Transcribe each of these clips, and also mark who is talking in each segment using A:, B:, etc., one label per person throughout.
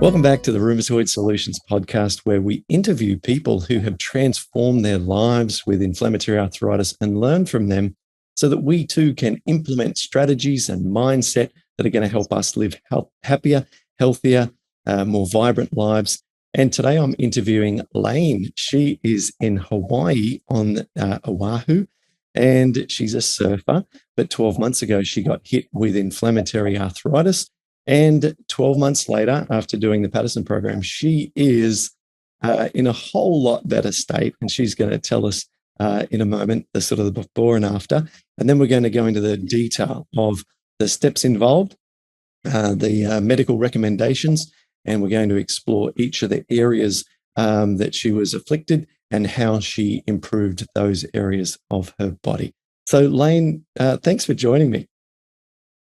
A: Welcome back to the Rheumatoid Solutions podcast, where we interview people who have transformed their lives with inflammatory arthritis and learn from them so that we too can implement strategies and mindset that are going to help us live happier, healthier, more vibrant lives. And today I'm interviewing Laine. She is in Hawaii on Oahu, and she's a surfer. But 12 months ago, she got hit with inflammatory arthritis. And 12 months later, after doing the Paddison Program, she is in a whole lot better state. And she's going to tell us in a moment the sort of the before and after. And then we're going to go into the detail of the steps involved, the medical recommendations, and we're going to explore each of the areas that she was afflicted and how she improved those areas of her body. So, Laine, thanks for joining me.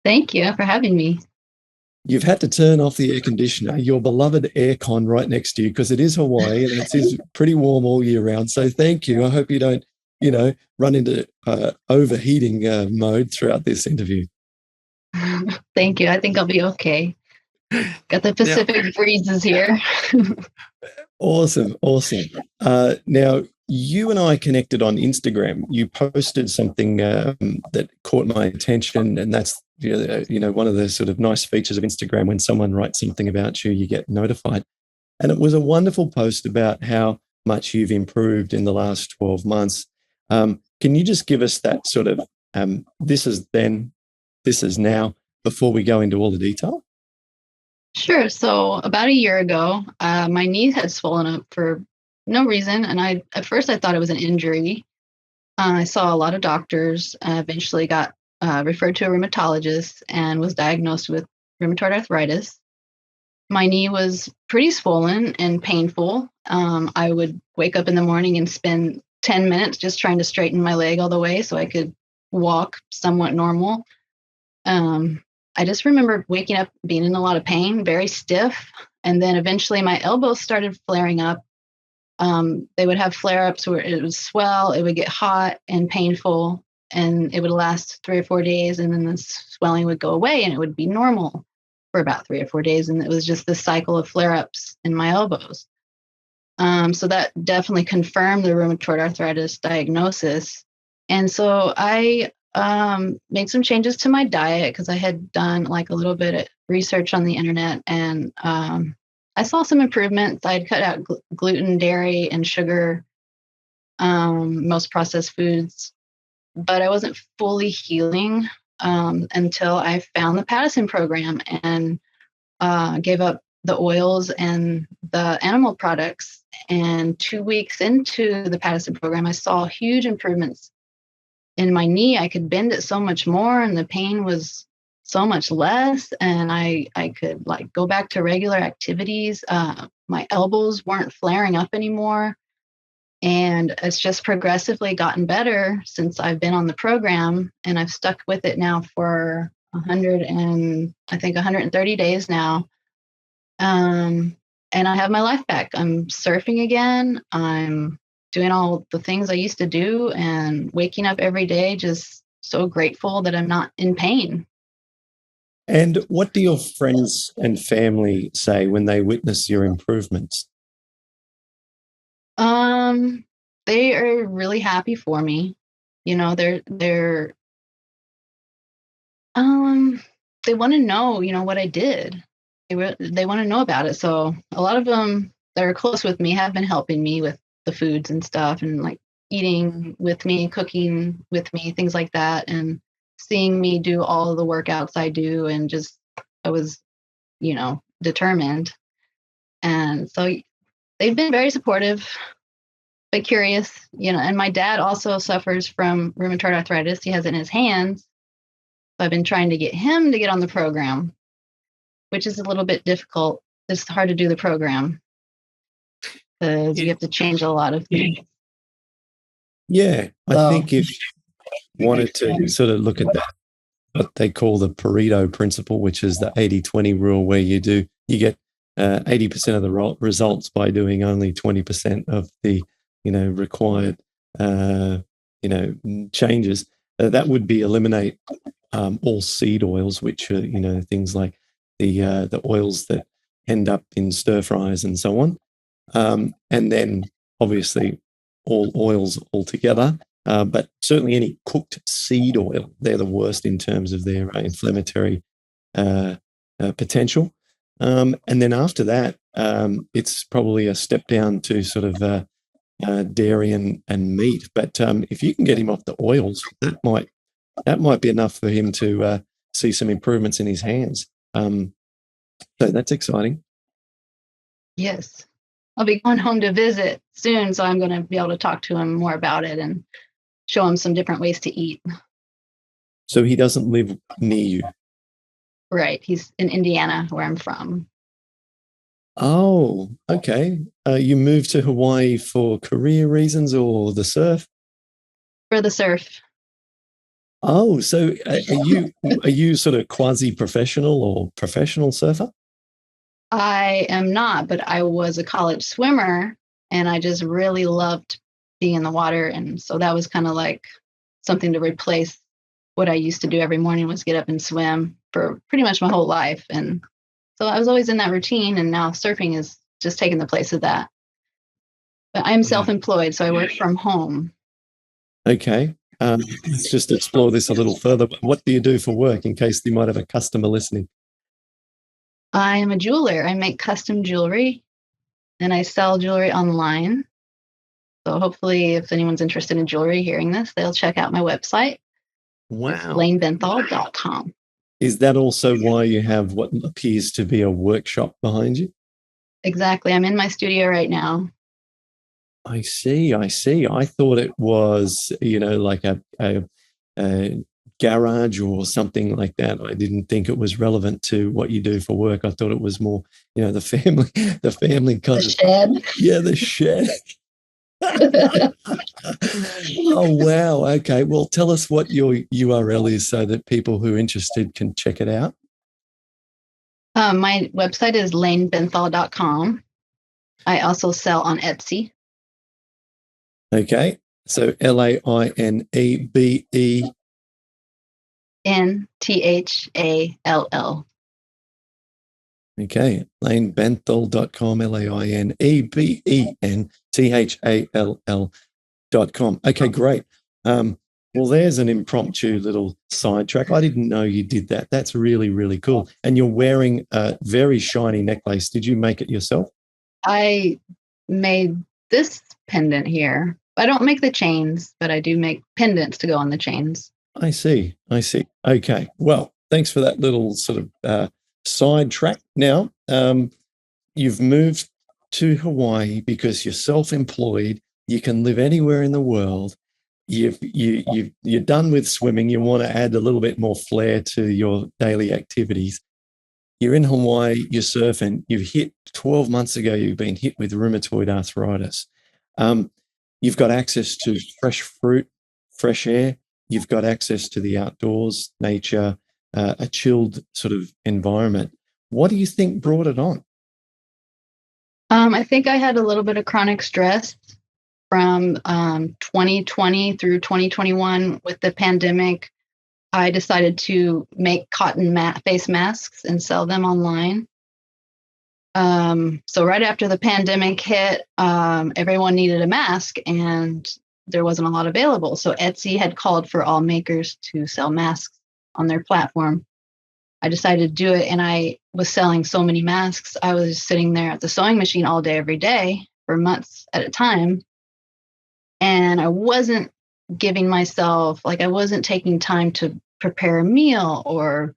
B: Thank you for having me.
A: You've had to turn off the air conditioner, your beloved aircon right next to you, because it is Hawaii and it is pretty warm all year round. So thank you. I hope you don't, run into overheating mode throughout this interview.
B: Thank you. I think I'll be okay. Got the Pacific breezes here.
A: Awesome. Now, you and I connected on Instagram. You posted something that caught my attention, and that's one of the sort of nice features of Instagram. When someone writes something about you, you get notified. And it was a wonderful post about how much you've improved in the last 12 months. Can you just give us that sort of this is then, this is now, before we go into all the detail?
B: Sure. So about a year ago, my knee had swollen up for no reason. And at first I thought it was an injury. I saw a lot of doctors, eventually got referred to a rheumatologist and was diagnosed with rheumatoid arthritis. My knee was pretty swollen and painful. I would wake up in the morning and spend 10 minutes just trying to straighten my leg all the way so I could walk somewhat normal. I just remember waking up being in a lot of pain, very stiff. And then eventually my elbows started flaring up. They would have flare-ups where it would swell, it would get hot and painful, and it would last 3 or 4 days. And then the swelling would go away and it would be normal for about 3 or 4 days. And it was just this cycle of flare-ups in my elbows. So that definitely confirmed the rheumatoid arthritis diagnosis. And so I made some changes to my diet because I had done like a little bit of research on the internet, and I saw some improvements. I had cut out gluten, dairy, and sugar, most processed foods, but I wasn't fully healing until I found the Paddison Program and gave up the oils and the animal products. And 2 weeks into the Paddison Program, I saw huge improvements in my knee. I could bend it so much more and the pain was so much less, and I could like go back to regular activities. My elbows weren't flaring up anymore, and it's just progressively gotten better since I've been on the program, and I've stuck with it now for 130 days now. And I have my life back. I'm surfing again. I'm doing all the things I used to do and waking up every day just so grateful that I'm not in pain.
A: And what do your friends and family say when they witness your improvements?
B: They are really happy for me. They're they want to know, what I did. They want to know about it. So a lot of them that are close with me have been helping me with the foods and stuff, and like eating with me, cooking with me, things like that, and seeing me do all of the workouts I do, and just I was, determined. And so they've been very supportive, but curious, and my dad also suffers from rheumatoid arthritis. He has it in his hands. So I've been trying to get him to get on the program, which is a little bit difficult. It's hard to do the program because you have to change a lot of things.
A: Yeah, I think if you wanted to sort of look at that, what they call the Pareto principle, which is the 80-20 rule, where you get 80% of the results by doing only 20% of the, required, changes. That would be eliminate all seed oils, which are, things like the oils that end up in stir fries and so on. And then obviously all oils altogether, but certainly any cooked seed oil, they're the worst in terms of their inflammatory potential. And then after that, it's probably a step down to sort of dairy and meat. But if you can get him off the oils, that might be enough for him to see some improvements in his hands. So that's exciting.
B: Yes. I'll be going home to visit soon, so I'm going to be able to talk to him more about it and show him some different ways to eat.
A: So he doesn't live near you?
B: Right. He's in Indiana, where I'm from.
A: Oh, okay. You moved to Hawaii for career reasons or the surf?
B: For the surf.
A: Oh, so are you sort of quasi-professional or professional surfer?
B: I am not, but I was a college swimmer and I just really loved being in the water. And so that was kind of like something to replace what I used to do every morning was get up and swim for pretty much my whole life. And so I was always in that routine, and now surfing is just taking the place of that. But I'm self-employed, so I work from home.
A: Okay. Let's just explore this a little further. What do you do for work in case you might have a customer listening?
B: I am a jeweler. I make custom jewelry and I sell jewelry online. So hopefully if anyone's interested in jewelry hearing this, they'll check out my website.
A: Wow.
B: It's lainebenthal.com.
A: Is that also why you have what appears to be a workshop behind you?
B: Exactly. I'm in my studio right now.
A: I see. I thought it was, like a garage or something like that. I didn't think it was relevant to what you do for work. I thought it was more, the family kind of
B: shed.
A: Yeah, the shed. Oh, wow. Okay. Well, tell us what your URL is so that people who are interested can check it out.
B: My website is lainebenthal.com. I also sell on Etsy.
A: Okay. So LAINEBE
B: NTHALL.
A: Okay. lainebenthal.com, LAINEBENTHALL.com. Okay, great. Well, there's an impromptu little sidetrack. I didn't know you did that. That's really, really cool. And you're wearing a very shiny necklace. Did you make it yourself?
B: I made this pendant here. I don't make the chains, but I do make pendants to go on the chains.
A: I see. Okay. Well, thanks for that little sort of sidetrack. Now, you've moved to Hawaii because you're self-employed. You can live anywhere in the world. You're done with swimming. You want to add a little bit more flair to your daily activities. You're in Hawaii. You're surfing. 12 months ago, you've been hit with rheumatoid arthritis. You've got access to fresh fruit, fresh air. You've got access to the outdoors, nature, a chilled sort of environment. What do you think brought it on?
B: I think I had a little bit of chronic stress from 2020 through 2021 with the pandemic. I decided to make cotton face masks and sell them online. So right after the pandemic hit, everyone needed a mask and there wasn't a lot available. So Etsy had called for all makers to sell masks on their platform. I decided to do it, and I was selling so many masks. I was sitting there at the sewing machine all day, every day for months at a time. And I wasn't giving myself, I wasn't taking time to prepare a meal or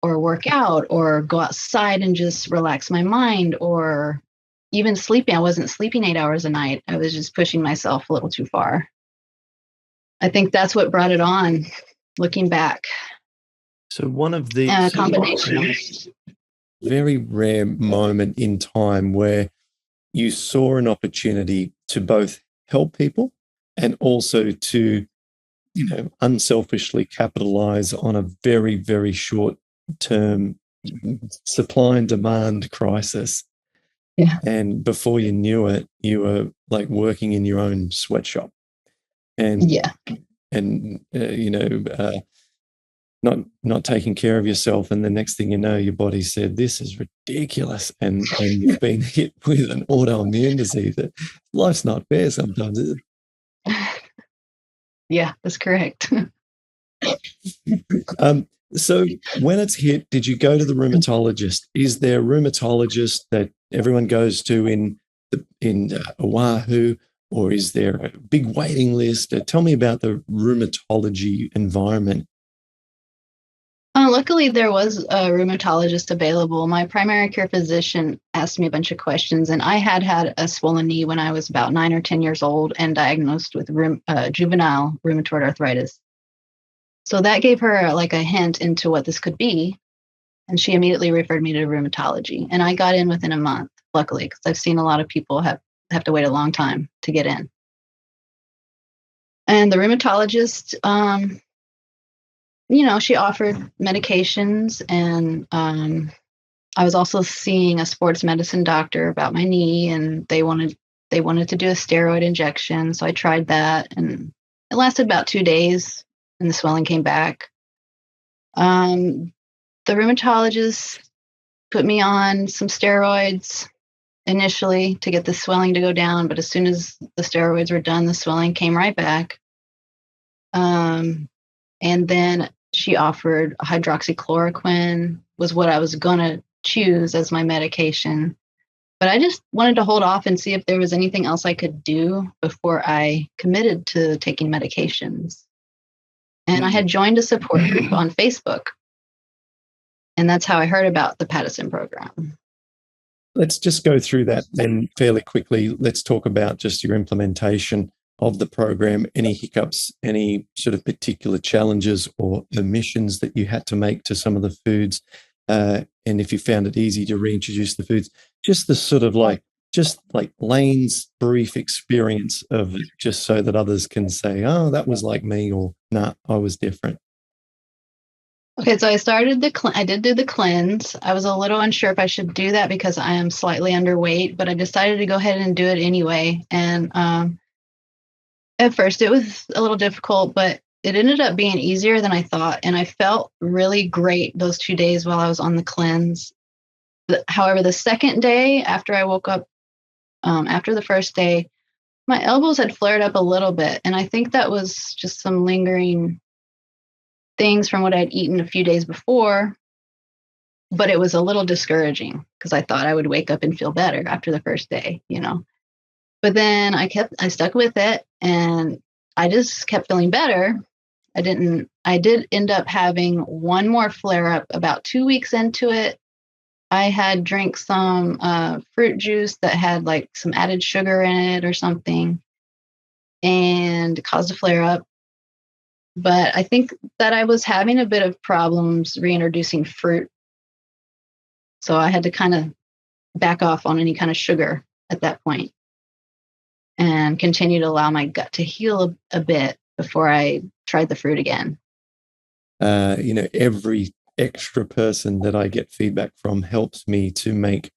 B: work out or go outside and just relax my mind or even sleeping. I wasn't sleeping 8 hours a night. I was just pushing myself a little too far. I think that's what brought it on, looking back.
A: So one of the
B: combination.
A: Very rare moment in time where you saw an opportunity to both help people and also to, unselfishly capitalize on a very, very short term supply and demand crisis.
B: Yeah.
A: And before you knew it, you were like working in your own sweatshop. And,
B: yeah.
A: And, not taking care of yourself, and the next thing you know, your body said, "This is ridiculous," and you've been hit with an autoimmune disease. Life's not fair sometimes.
B: Yeah, that's correct.
A: So when it's hit, did you go to the rheumatologist? Is there a rheumatologist that everyone goes to in Oahu, or is there a big waiting list? Tell me about the rheumatology environment.
B: Luckily, there was a rheumatologist available. My primary care physician asked me a bunch of questions, and I had a swollen knee when I was about 9 or 10 years old and diagnosed with juvenile rheumatoid arthritis. So that gave her like a hint into what this could be. And she immediately referred me to rheumatology. And I got in within a month, luckily, because I've seen a lot of people have to wait a long time to get in. And the rheumatologist, she offered medications, and I was also seeing a sports medicine doctor about my knee, and they wanted to do a steroid injection. So I tried that, and it lasted about 2 days, and the swelling came back. The rheumatologist put me on some steroids initially to get the swelling to go down, but as soon as the steroids were done, the swelling came right back. And then she offered hydroxychloroquine, was what I was going to choose as my medication. But I just wanted to hold off and see if there was anything else I could do before I committed to taking medications. And I had joined a support group on Facebook. And that's how I heard about the Paddison Program.
A: Let's just go through that then fairly quickly. Let's talk about just your implementation of the program, any hiccups, any sort of particular challenges or omissions that you had to make to some of the foods, and if you found it easy to reintroduce the foods. Just the sort of just like Laine's brief experience of it, just so that others can say, "Oh, that was like me," or "Nah, I was different."
B: Okay, so I started I did do the cleanse. I was a little unsure if I should do that because I am slightly underweight, but I decided to go ahead and do it anyway. And at first it was a little difficult, but it ended up being easier than I thought. And I felt really great those 2 days while I was on the cleanse. However, the second day after I woke up, after the first day, my elbows had flared up a little bit. And I think that was just some lingering things from what I'd eaten a few days before. But it was a little discouraging because I thought I would wake up and feel better after the first day, But then I stuck with it, and I just kept feeling better. I did end up having one more flare up about 2 weeks into it. I had drank some fruit juice that had like some added sugar in it or something, and it caused a flare up. But I think that I was having a bit of problems reintroducing fruit. So I had to kind of back off on any kind of sugar at that point and continue to allow my gut to heal a bit before I tried the fruit again.
A: Every extra person that I get feedback from helps me to make,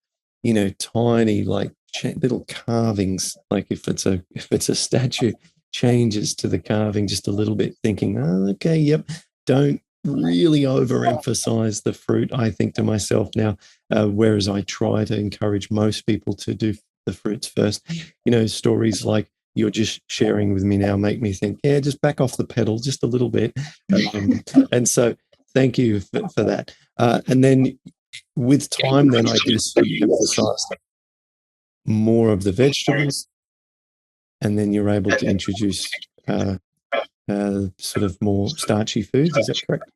A: tiny little carvings. Like if it's a statue, changes to the carving just a little bit, thinking, oh, okay, yep. Don't really overemphasize the fruit, I think to myself now, whereas I try to encourage most people to do the fruits first. Stories like you're just sharing with me now make me think, yeah, just back off the pedal just a little bit. And so thank you for that. And then with time, then I guess you emphasized more of the vegetables, and then you're able to introduce sort of more starchy foods. Is that correct?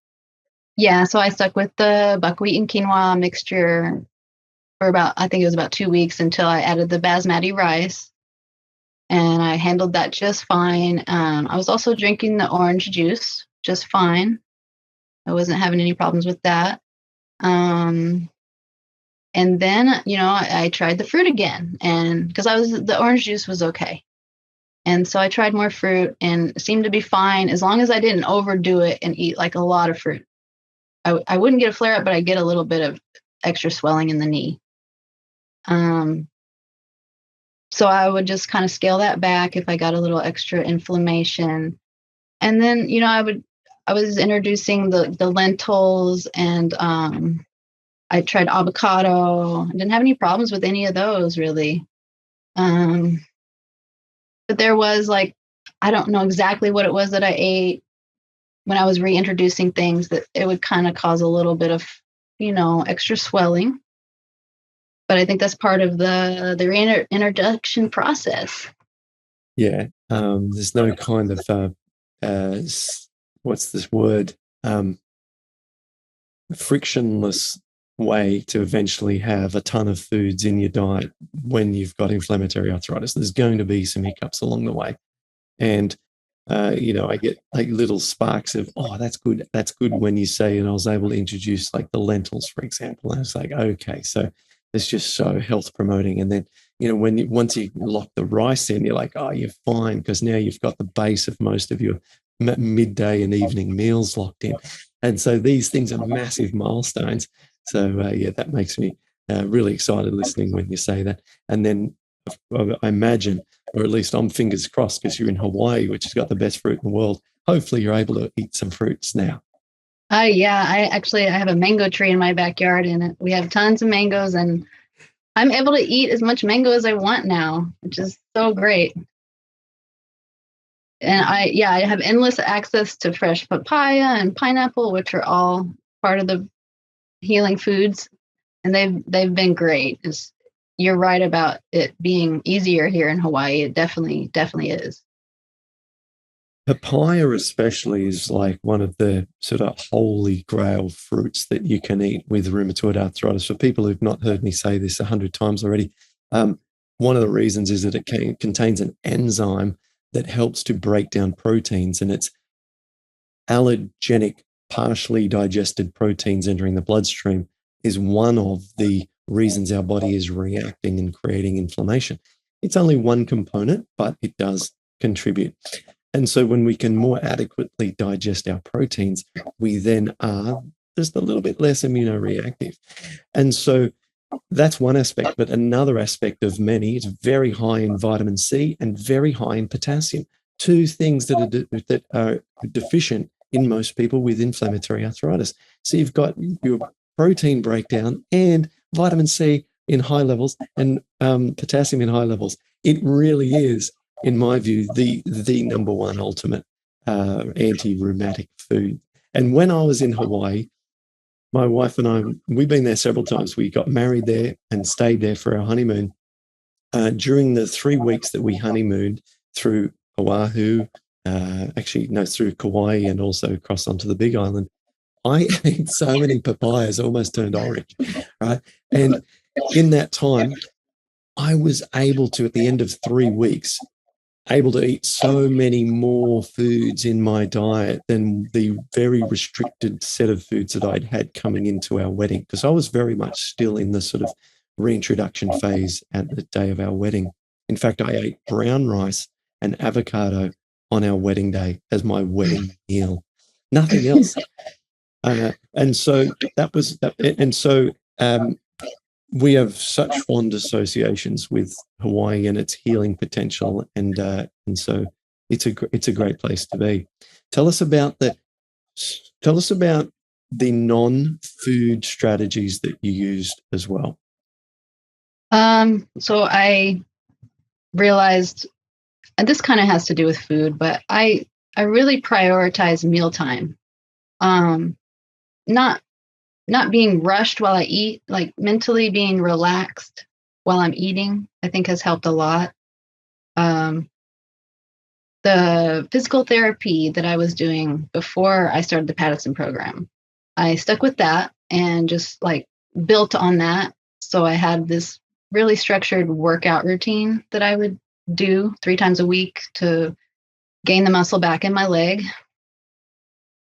B: Yeah, so I stuck with the buckwheat and quinoa mixture for I think it was about 2 weeks until I added the basmati rice. And I handled that just fine. I was also drinking the orange juice just fine. I wasn't having any problems with that. And then, I tried the fruit again, and because the orange juice was okay. And so I tried more fruit and it seemed to be fine as long as I didn't overdo it and eat like a lot of fruit. I wouldn't get a flare up, but I get a little bit of extra swelling in the knee. So I would just kind of scale that back if I got a little extra inflammation. And then, I was introducing the lentils, and I tried avocado. I didn't have any problems with any of those really. Um, but there was like, I don't know exactly what it was that I ate when I was reintroducing things, that it would kind of cause a little bit of, extra swelling. But I think that's part of the reintroduction process.
A: Yeah. There's no kind of what's this word? Frictionless way to eventually have a ton of foods in your diet when you've got inflammatory arthritis. There's going to be some hiccups along the way. And I get like little sparks of, oh, that's good. That's good when you say, and I was able to introduce like the lentils, for example. And it's like, okay, so it's just so health promoting. And then, once you lock the rice in, you're like, oh, you're fine, because now you've got the base of most of your midday and evening meals locked in. And so these things are massive milestones. So that makes me really excited listening when you say that. And then I imagine, or at least I'm fingers crossed, because you're in Hawaii, which has got the best fruit in the world. Hopefully you're able to eat some fruits now.
B: Yeah, I have a mango tree in my backyard, and we have tons of mangoes, and I'm able to eat as much mango as I want now, which is so great. And I have endless access to fresh papaya and pineapple, which are all part of the healing foods, and they've been great. You're right about it being easier here in Hawaii. It definitely is.
A: Papaya especially is like one of the sort of holy grail fruits that you can eat with rheumatoid arthritis. For people who've not heard me say this 100 times already, one of the reasons is that it contains an enzyme that helps to break down proteins, and it's allergenic, partially digested proteins entering the bloodstream is one of the reasons our body is reacting and creating inflammation. It's only one component, but it does contribute. And so when we can more adequately digest our proteins, we then are just a little bit less immunoreactive. And so that's one aspect. But another aspect of many is very high in vitamin C and very high in potassium, two things that are deficient in most people with inflammatory arthritis. So you've got your protein breakdown and vitamin C in high levels and potassium in high levels. It really is, in my view, the number one ultimate anti-rheumatic food. And when I was in Hawaii, my wife and I, we've been there several times. We got married there and stayed there for our honeymoon. During the 3 weeks that we honeymooned through Oahu, through Kauai and also across onto the Big Island, I ate so many papayas, almost turned orange, right? And in that time, I was able to, at the end of 3 weeks, able to eat so many more foods in my diet than the very restricted set of foods that I'd had coming into our wedding, because I was very much still in the sort of reintroduction phase at the day of our wedding. In fact, I ate brown rice and avocado on our wedding day as my wedding meal, nothing else. And so that was that. And so we have such fond associations with Hawaii and its healing potential, and so it's a great place to be. Tell us about the non-food strategies that you used as well.
B: So I realized, and this kind of has to do with food, but I really prioritize mealtime. Not being rushed while I eat, like mentally being relaxed while I'm eating, I think has helped a lot. The physical therapy that I was doing before I started the Paddison program, I stuck with that and just like built on that. So I had this really structured workout routine that I would do 3 times a week to gain the muscle back in my leg.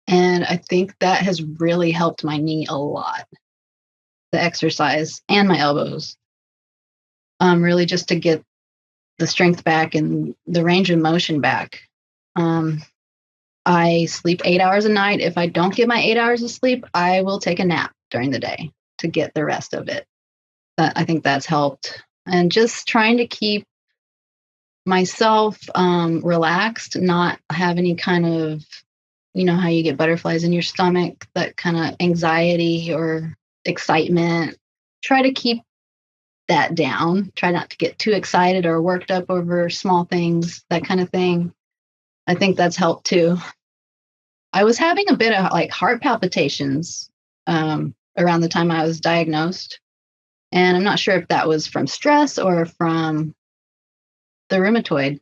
B: And I think that has really helped my knee a lot, the exercise, and my elbows. Really just to get the strength back and the range of motion back. I sleep 8 hours a night. If I don't get my 8 hours of sleep, I will take a nap during the day to get the rest of it. I think that's helped. And just trying to keep myself relaxed, not have any kind of you know, how you get butterflies in your stomach, that kind of anxiety or excitement. Try to keep that down. Try not to get too excited or worked up over small things, that kind of thing. I think that's helped too. I was having a bit of like heart palpitations around the time I was diagnosed. And I'm not sure if that was from stress or from the rheumatoid,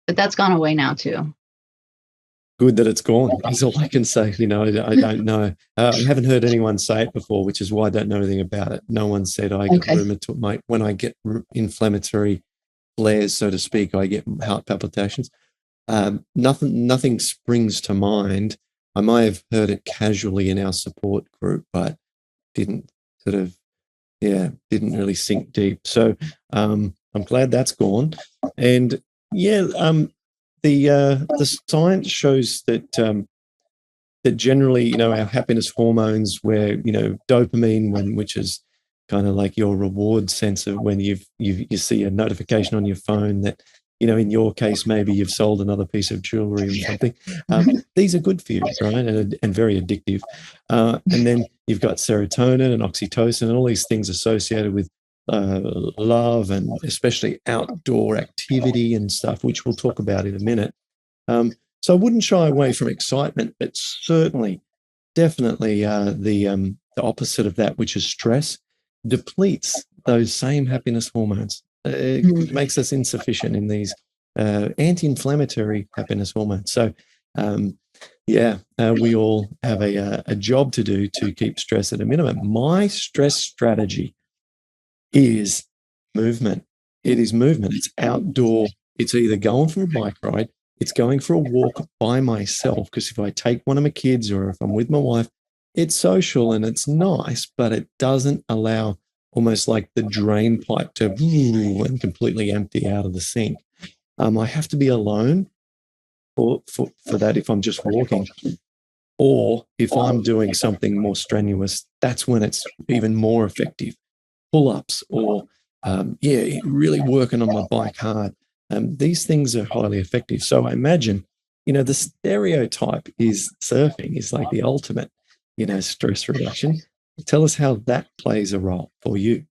B: but that's gone away now too.
A: Good that it's gone is all I can say. I don't know. I haven't heard anyone say it before, which is why I don't know anything about it. No one said I got
B: Okay.
A: rheumatoid. When I get inflammatory flares, so to speak, I get heart palpitations. Nothing springs to mind. I might have heard it casually in our support group, but didn't sort of, didn't really sink deep. So I'm glad that's gone. And the science shows that that generally, our happiness hormones, where dopamine, which is kind of like your reward sense of when you see a notification on your phone that, in your case, maybe you've sold another piece of jewelry or something. These are good for you, right? And very addictive. And then you've got serotonin and oxytocin and all these things associated with love and especially outdoor activity and stuff, which we'll talk about in a minute. So I wouldn't shy away from excitement, but certainly, definitely the opposite of that, which is stress, depletes those same happiness hormones. It makes us insufficient in these anti-inflammatory happiness hormones. So, we all have a job to do to keep stress at a minimum. My stress strategy is movement. It is movement. It's outdoor. It's either going for a bike ride, it's going for a walk by myself, because if I take one of my kids or if I'm with my wife, it's social and it's nice, but it doesn't allow almost like the drain pipe to and completely empty out of the sink. I have to be alone for that if I'm just walking. Or if I'm doing something more strenuous, that's when it's even more effective. Pull-ups or, really working on my bike hard. These things are highly effective. So I imagine, the stereotype is surfing is like the ultimate, stress reduction. Tell us how that plays a role for you.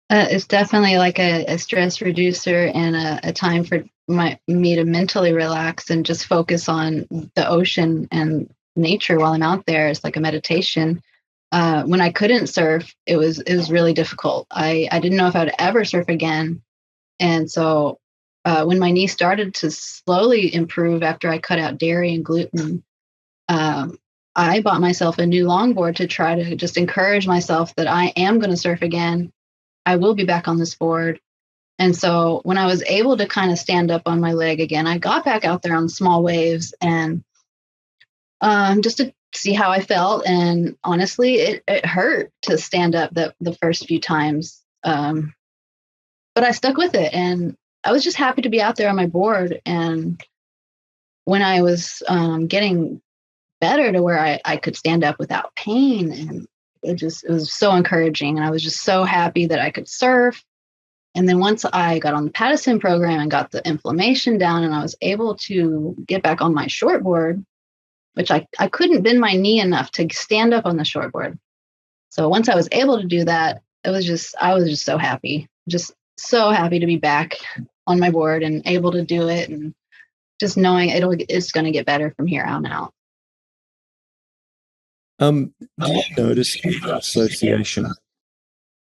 B: It's definitely like a stress reducer and a time for me to mentally relax and just focus on the ocean and nature while I'm out there. It's like a meditation. When I couldn't surf, it was really difficult. I didn't know if I would ever surf again, and so when my knee started to slowly improve after I cut out dairy and gluten, I bought myself a new longboard to try to just encourage myself that I am going to surf again. I will be back on this board. And so when I was able to kind of stand up on my leg again, I got back out there on small waves and just to see how I felt. And honestly, it hurt to stand up the first few times. But I stuck with it and I was just happy to be out there on my board. And when I was getting better to where I could stand up without pain, and it was so encouraging. And I was just so happy that I could surf. And then once I got on the Paddison program and got the inflammation down and I was able to get back on my shortboard, which I couldn't bend my knee enough to stand up on the shortboard. So once I was able to do that, I was just so happy, just so happy to be back on my board and able to do it, and just knowing it's going to get better from here on out.
A: Do you notice the association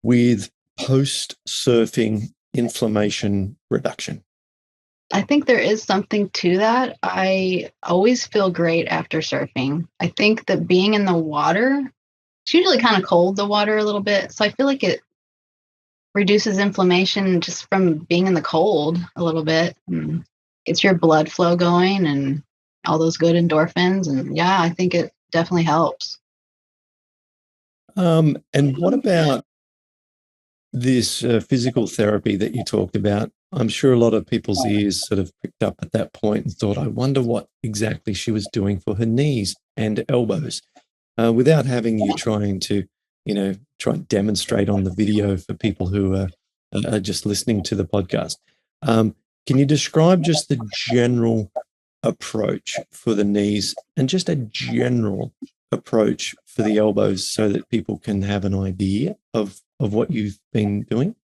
A: with post-surfing inflammation reduction?
B: I think there is something to that. I always feel great after surfing. I think that being in the water, it's usually kind of cold, the water a little bit. So I feel like it reduces inflammation just from being in the cold a little bit. And gets your blood flow going and all those good endorphins. And yeah, I think it definitely helps.
A: And what about this physical therapy that you talked about? I'm sure a lot of people's ears sort of pricked up at that point and thought, I wonder what exactly she was doing for her knees and elbows, without having you trying to, try and demonstrate on the video for people who are just listening to the podcast. Can you describe just the general approach for the knees and just a general approach for the elbows so that people can have an idea of what you've been doing?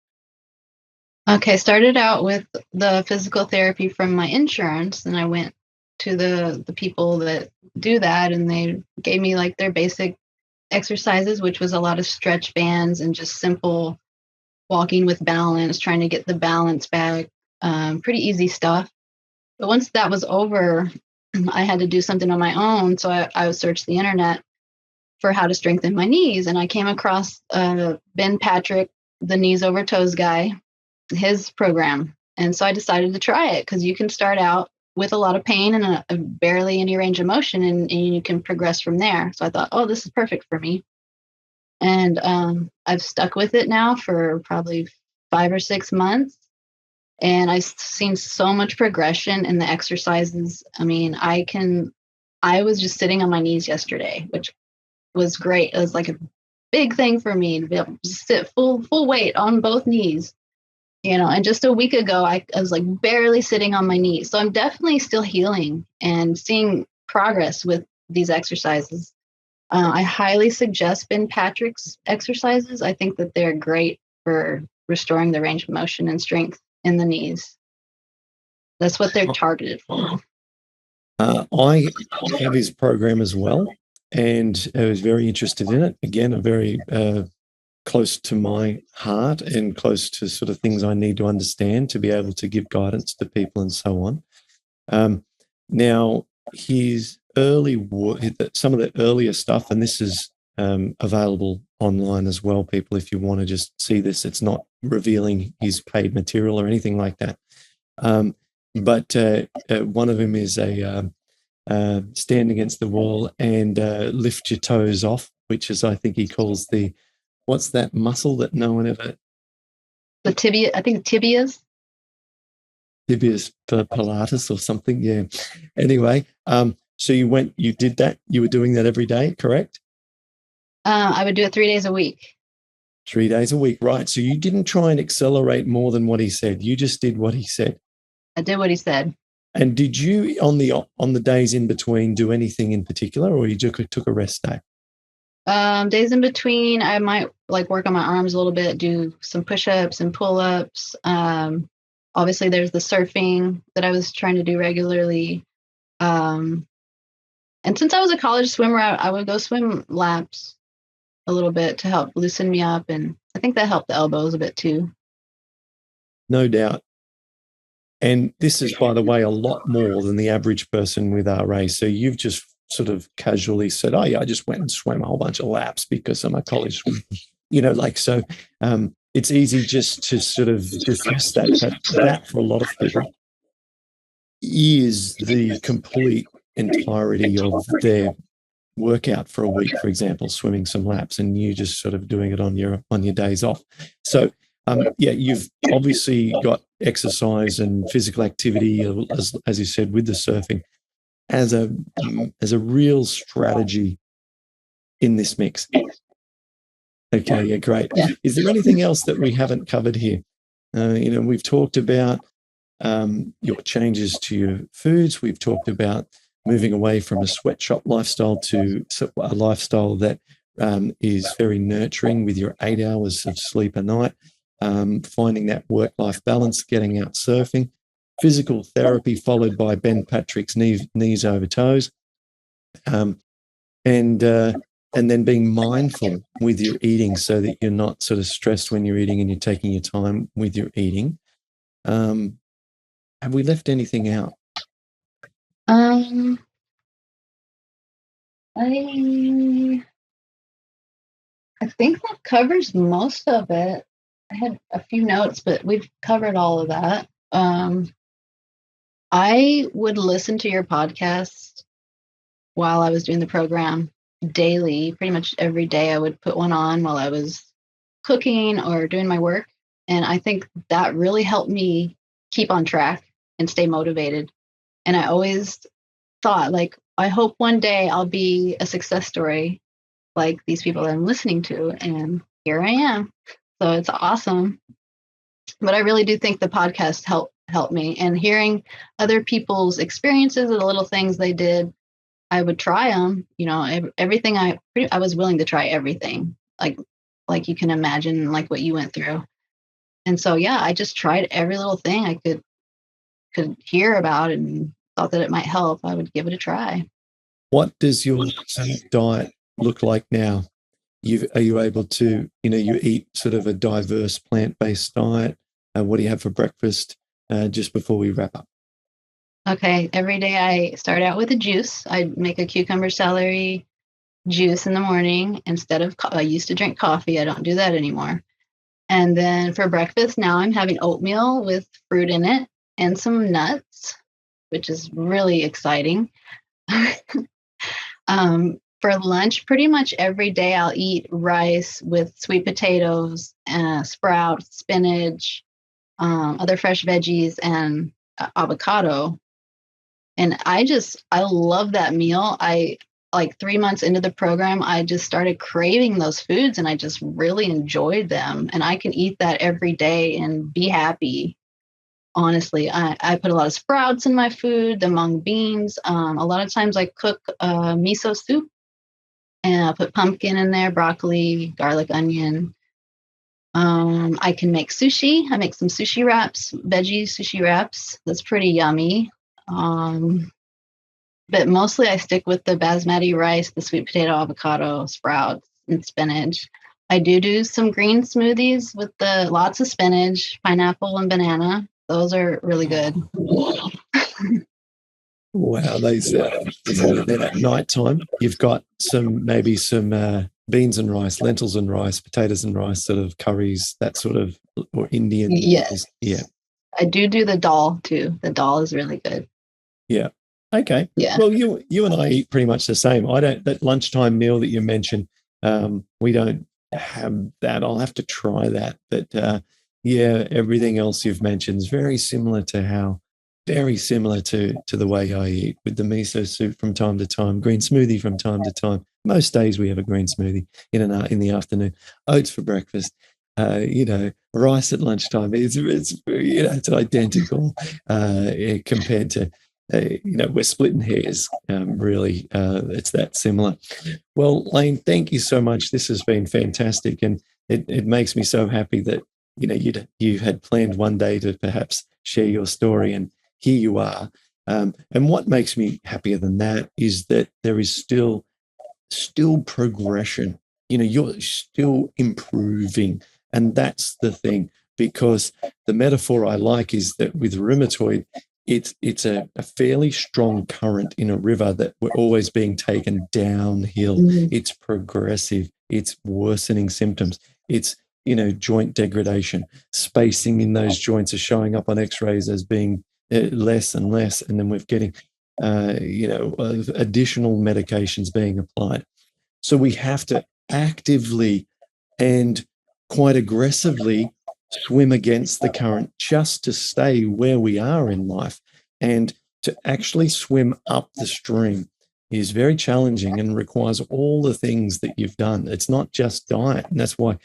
B: Okay, started out with the physical therapy from my insurance, and I went to the people that do that, and they gave me like their basic exercises, which was a lot of stretch bands and just simple walking with balance, trying to get the balance back. Pretty easy stuff. But once that was over, I had to do something on my own. So I searched the internet for how to strengthen my knees. And I came across Ben Patrick, the knees over toes guy, his program. And so I decided to try it because you can start out with a lot of pain and a barely any range of motion, and you can progress from there. So I thought, oh, this is perfect for me. And I've stuck with it now for probably 5 or 6 months. And I've seen so much progression in the exercises. I mean, I was just sitting on my knees yesterday, which was great. It was like a big thing for me to be able to sit full weight on both knees, and just a week ago, I was like barely sitting on my knees. So I'm definitely still healing and seeing progress with these exercises. I highly suggest Ben Patrick's exercises. I think that they're great for restoring the range of motion and strength in the knees. That's what they're targeted for.
A: I have his program as well, and I was very interested in it. Again, a very close to my heart and close to sort of things I need to understand to be able to give guidance to people and so on. Now, his early work, some of the earlier stuff, and this is available online as well, people, if you want to just see this. It's not revealing his paid material or anything like that. But one of them is a stand against the wall and lift your toes off, which is, I think he calls what's that muscle that no one ever...
B: The tibia, I think tibias.
A: Tibias Pilates or something, yeah. Anyway, so you did that. You were doing that every day, correct?
B: I would do it 3 days a week.
A: 3 days a week, right. So you didn't try and accelerate more than what he said. You just did what he said.
B: I did what he said.
A: And did you, on the days in between, do anything in particular, or you took a rest day?
B: Days in between, I might like work on my arms a little bit, do some push-ups and pull-ups. Obviously, there's the surfing that I was trying to do regularly. And since I was a college swimmer, I would go swim laps a little bit to help loosen me up. And I think that helped the elbows a bit too.
A: No doubt. And this is, by the way, a lot more than the average person with RA. So you've just sort of casually said, oh, yeah, I just went and swam a whole bunch of laps because I'm a college swimmer. So it's easy just to sort of dismiss that for a lot of people is the complete entirety of their workout for a week, for example, swimming some laps, and you just sort of doing it on your days off. So you've obviously got exercise and physical activity, as you said, with the surfing as a real strategy in this mix. Okay, yeah, great. Yeah. Is there anything else that we haven't covered here? We've talked about your changes to your foods. We've talked about moving away from a sweatshop lifestyle to a lifestyle that is very nurturing with your 8 hours of sleep a night, finding that work-life balance, getting out surfing, physical therapy followed by Ben Patrick's knees over toes, and then being mindful with your eating so that you're not sort of stressed when you're eating and you're taking your time with your eating. Have we left anything out?
B: I think that covers most of it. I had a few notes, but we've covered all of that. I would listen to your podcast while I was doing the program daily. Pretty much every day I would put one on while I was cooking or doing my work. And I think that really helped me keep on track and stay motivated. And I always thought, like, I hope one day I'll be a success story like these people that I'm listening to. And here I am. So it's awesome. But I really do think the podcast helped me. And hearing other people's experiences of the little things they did, I would try them. Everything I was willing to try everything, like you can imagine, like what you went through. And so, yeah, I just tried every little thing I could hear about and thought that it might help. I would give it a try.
A: What does your diet look like now? Are you able to, you eat sort of a diverse plant-based diet? What do you have for breakfast just before we wrap up?
B: Okay, every day I start out with a juice. I make a cucumber celery juice in the morning instead of I used to drink coffee. I don't do that anymore. And then for breakfast, now I'm having oatmeal with fruit in it and some nuts, which is really exciting. For lunch, pretty much every day I'll eat rice with sweet potatoes, sprouts, spinach, other fresh veggies, and avocado. And I love that meal. I like 3 months into the program, I just started craving those foods and I just really enjoyed them. And I can eat that every day and be happy. Honestly, I put a lot of sprouts in my food, the mung beans. A lot of times I cook miso soup and I'll put pumpkin in there, broccoli, garlic, onion. I can make sushi. I make some sushi wraps, veggie sushi wraps. That's pretty yummy. But mostly I stick with the basmati rice, the sweet potato, avocado, sprouts, and spinach. I do some green smoothies with lots of spinach, pineapple, and banana. Those are really good.
A: Wow, then at night time, you've got maybe some beans and rice, lentils and rice, potatoes and rice, sort of curries, that sort of, or Indian.
B: Yes.
A: Yeah.
B: I do the dal too. The dal is really good.
A: Yeah. Okay.
B: Yeah.
A: Well, you and I eat pretty much the same. That lunchtime meal that you mentioned, we don't have that. I'll have to try that. But yeah, everything else you've mentioned is very similar to the way I eat, with the miso soup from time to time, green smoothie from time to time. Most days we have a green smoothie in the afternoon, oats for breakfast. Rice at lunchtime. It's identical compared to. We're splitting hairs. Really, it's that similar. Well, Laine, thank you so much. This has been fantastic, and it makes me so happy that you had planned one day to perhaps share your story, and here you are. And what makes me happier than that is that there is still progression. You're still improving, and that's the thing. Because the metaphor I like is that with rheumatoid, it's a fairly strong current in a river that we're always being taken downhill.
B: Mm-hmm.
A: It's progressive. It's worsening symptoms. It's joint degradation. Spacing in those joints are showing up on X-rays as being less and less, and then we're getting additional medications being applied. So we have to actively and quite aggressively swim against the current just to stay where we are in life. And to actually swim up the stream is very challenging and requires all the things that you've done. It's not just diet. And that's why,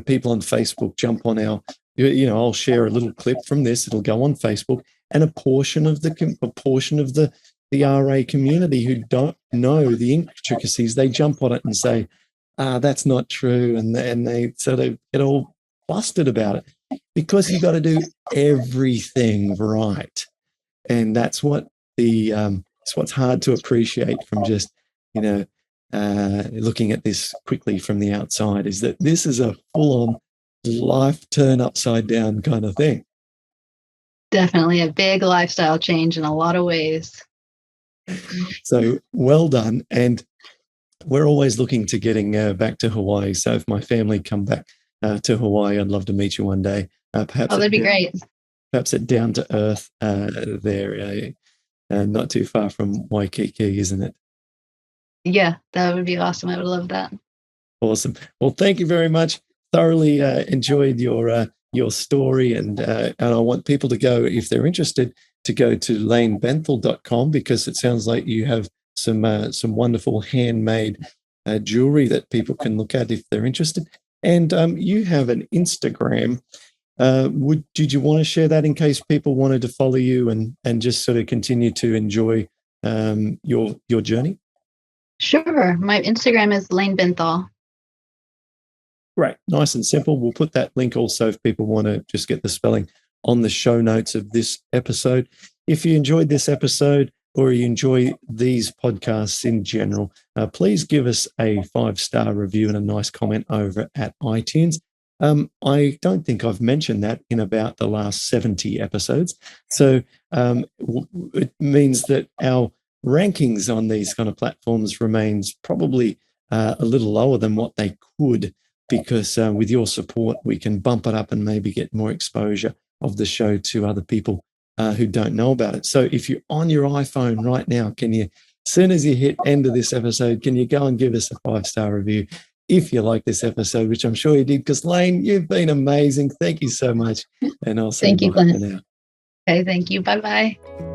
A: people on Facebook jump on I'll share a little clip from this. It'll go on Facebook, and a portion of the RA community who don't know the intricacies, they jump on it and say, that's not true. And they sort of get all busted about it, because you got to do everything right. And that's what it's what's hard to appreciate from just, looking at this quickly from the outside, is that this is a full-on life turn upside down kind of thing.
B: Definitely a big lifestyle change in a lot of ways.
A: So well done. And we're always looking to getting back to Hawaii. So if my family come back to Hawaii, I'd love to meet you one day. Perhaps
B: that'd be great.
A: Perhaps at Down to Earth there, not too far from Waikiki, isn't it?
B: Yeah, that would be awesome. I would love that.
A: Awesome. Well, thank you very much. Thoroughly enjoyed your story, and I want people to go, if they're interested, to go to lainebenthel.com, because it sounds like you have some wonderful handmade jewelry that people can look at if they're interested. And you have an Instagram Did you want to share that in case people wanted to follow you and just sort of continue to enjoy your journey?
B: Sure. My Instagram is Laine Benthal.
A: Great. Nice and simple. We'll put that link also if people want to just get the spelling on the show notes of this episode. If you enjoyed this episode or you enjoy these podcasts in general, please give us a 5-star review and a nice comment over at iTunes. I don't think I've mentioned that in about the last 70 episodes. So it means that our rankings on these kind of platforms remains probably a little lower than what they could, because with your support, we can bump it up and maybe get more exposure of the show to other people who don't know about it. So if you're on your iPhone right now, can you, as soon as you hit end of this episode, can you go and give us a 5-star review if you like this episode, which I'm sure you did, because Laine, you've been amazing. Thank you so much. And I'll say
B: Thank you,
A: bye
B: Glenn.
A: for now.
B: Okay, thank you. Bye-bye.